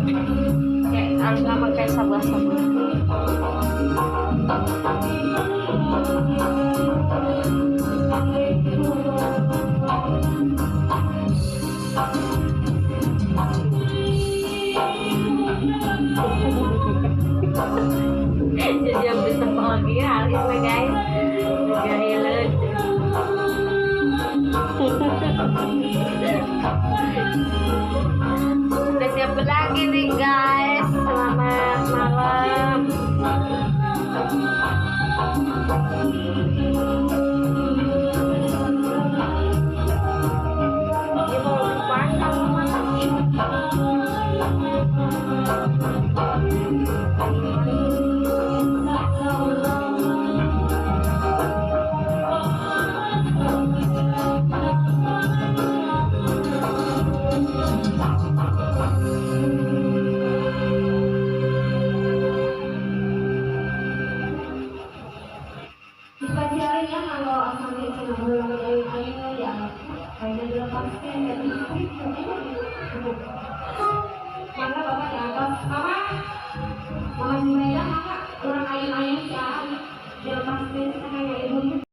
Kayak harus nggak pakai sabun. Jadi habis lagi halus lah guys. Gaya udah siap lagi nih guys. Selamat malam. Kalau asalnya cuma belum ayo ya, kayaknya dilepaskan dari